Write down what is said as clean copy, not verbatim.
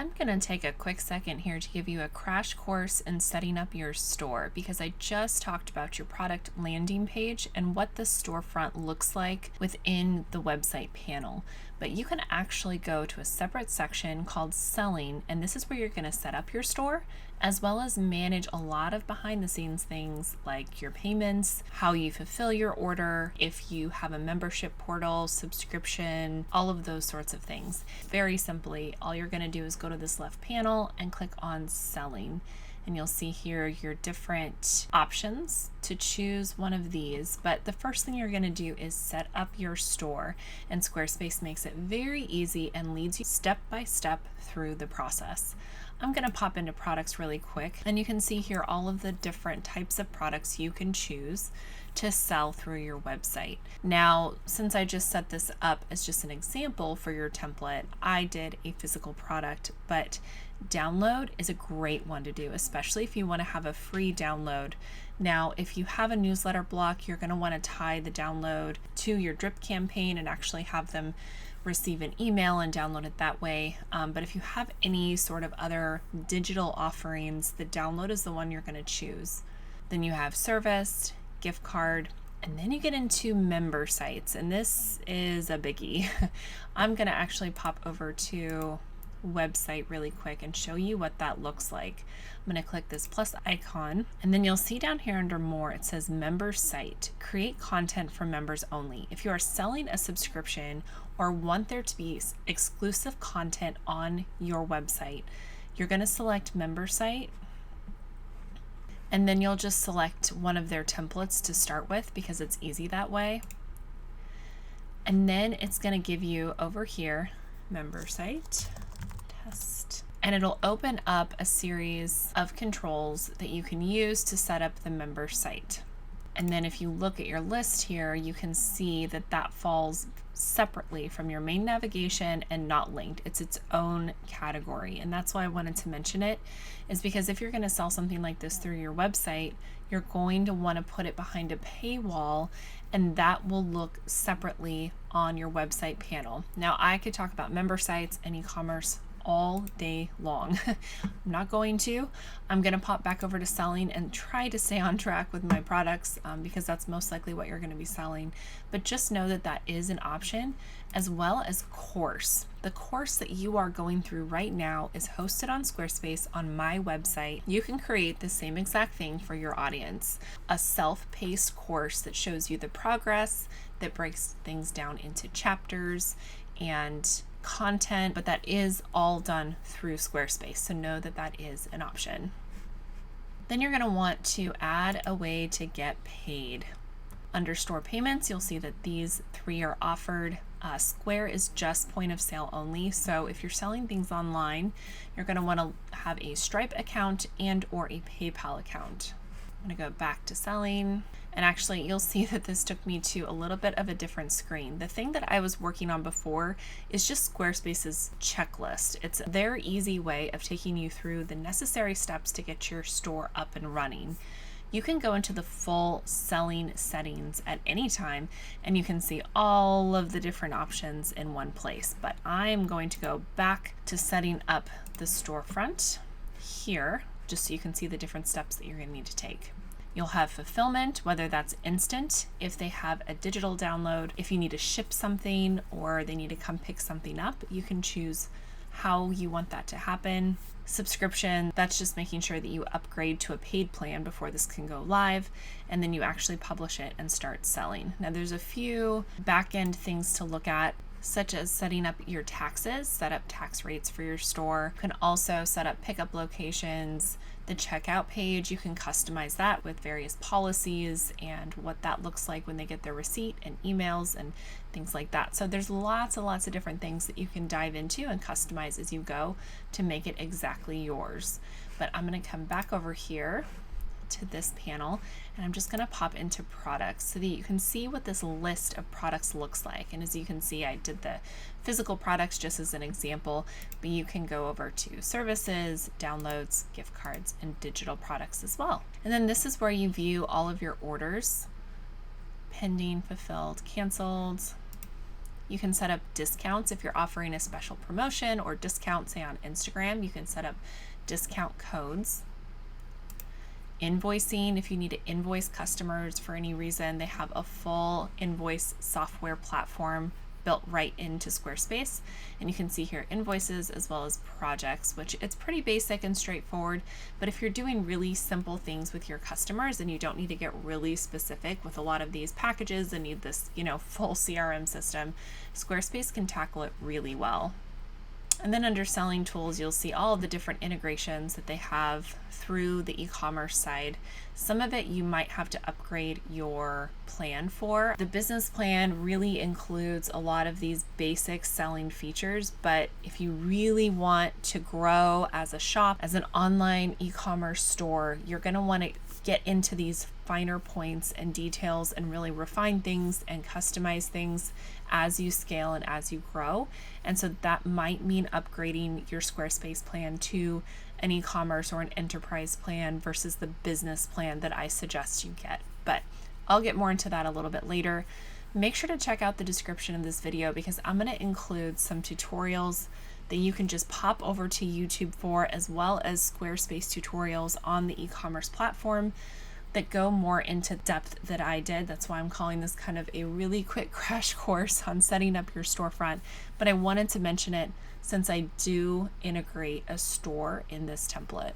I'm going to take a quick second here to give you a crash course in setting up your store, because I just talked about your product landing page and what the storefront looks like within the website panel. But you can actually go to a separate section called Selling, and this is where you're going to set up your store, as well as manage a lot of behind the scenes things like your payments, how you fulfill your order, if you have a membership portal, subscription, all of those sorts of things. Very simply, all you're going to do is go to this left panel and click on Selling. And you'll see here your different options to choose one of these. But the first thing you're going to do is set up your store. And Squarespace makes it very easy and leads you step by step through the process. I'm going to pop into products really quick, and you can see here all of the different types of products you can choose to sell through your website. Now, since I just set this up as just an example for your template, I did a physical product, but download is a great one to do, especially if you want to have a free download. Now, if you have a newsletter block, you're going to want to tie the download to your drip campaign and actually have them receive an email and download it that way. But if you have any sort of other digital offerings, the download is the one you're going to choose. Then you have service, gift card, and then you get into member sites, and this is a biggie. I'm going to actually pop over to website really quick and show you what that looks like. I'm going to click this plus icon, and then you'll see down here under more it says member site. Create content for members only. If you are selling a subscription or want there to be exclusive content on your website, you're going to select member site, and then you'll just select one of their templates to start with because it's easy that way. And then it's going to give you over here member site test, and it'll open up a series of controls that you can use to set up the member site. And then if you look at your list here, you can see that that falls separately from your main navigation and not linked. It's its own category. And that's why I wanted to mention it, is because if you're going to sell something like this through your website, you're going to want to put it behind a paywall, and that will look separately on your website panel. Now, I could talk about member sites and e-commerce all day long. I'm not going to. I'm going to pop back over to selling and try to stay on track with my products because that's most likely what you're going to be selling. But just know that that is an option, as well as course. The course that you are going through right now is hosted on Squarespace on my website. You can create the same exact thing for your audience. A self-paced course that shows you the progress, that breaks things down into chapters and content, but that is all done through Squarespace, so know that that is an option. Then you're going to want to add a way to get paid. Under store payments, you'll see that these three are offered. Square is just point of sale only, so if you're selling things online, you're going to want to have a Stripe account and or a PayPal account. I'm going to go back to selling, and actually you'll see that this took me to a little bit of a different screen. The thing that I was working on before is just Squarespace's checklist. It's their easy way of taking you through the necessary steps to get your store up and running. You can go into the full selling settings at any time, and you can see all of the different options in one place. But I'm going to go back to setting up the storefront here, just so you can see the different steps that you're going to need to take. You'll have fulfillment, whether that's instant, if they have a digital download, if you need to ship something or they need to come pick something up, you can choose how you want that to happen. Subscription, that's just making sure that you upgrade to a paid plan before this can go live, and then you actually publish it and start selling. Now there's a few back-end things to look at, such as setting up your taxes, set up tax rates for your store. You can also set up pickup locations. The checkout page, you can customize that with various policies and what that looks like when they get their receipt and emails and things like that. So there's lots and lots of different things that you can dive into and customize as you go to make it exactly yours. But I'm going to come back over here to this panel, and I'm just going to pop into products so that you can see what this list of products looks like. And as you can see, I did the physical products just as an example, but you can go over to services, downloads, gift cards, and digital products as well. And then this is where you view all of your orders: pending, fulfilled, canceled, You can set up discounts if you're offering a special promotion or discount, say on Instagram. You can set up discount codes. Invoicing, if you need to invoice customers for any reason, they have a full invoice software platform built right into Squarespace. And you can see here invoices as well as projects, which it's pretty basic and straightforward. But if you're doing really simple things with your customers and you don't need to get really specific with a lot of these packages and need this, full CRM system, Squarespace can tackle it really well. And then under selling tools, you'll see all of the different integrations that they have through the e-commerce side. Some of it you might have to upgrade your plan for. The business plan really includes a lot of these basic selling features, but if you really want to grow as a shop, as an online e-commerce store, you're going to want to get into these finer points and details and really refine things and customize things as you scale and as you grow. And so that might mean upgrading your Squarespace plan to an e-commerce or an enterprise plan versus the business plan that I suggest you get. But I'll get more into that a little bit later. Make sure to check out the description of this video because I'm going to include some tutorials that you can just pop over to YouTube for, as well as Squarespace tutorials on the e-commerce platform that go more into depth that I did. That's why I'm calling this kind of a really quick crash course on setting up your storefront. But I wanted to mention it since I do integrate a store in this template.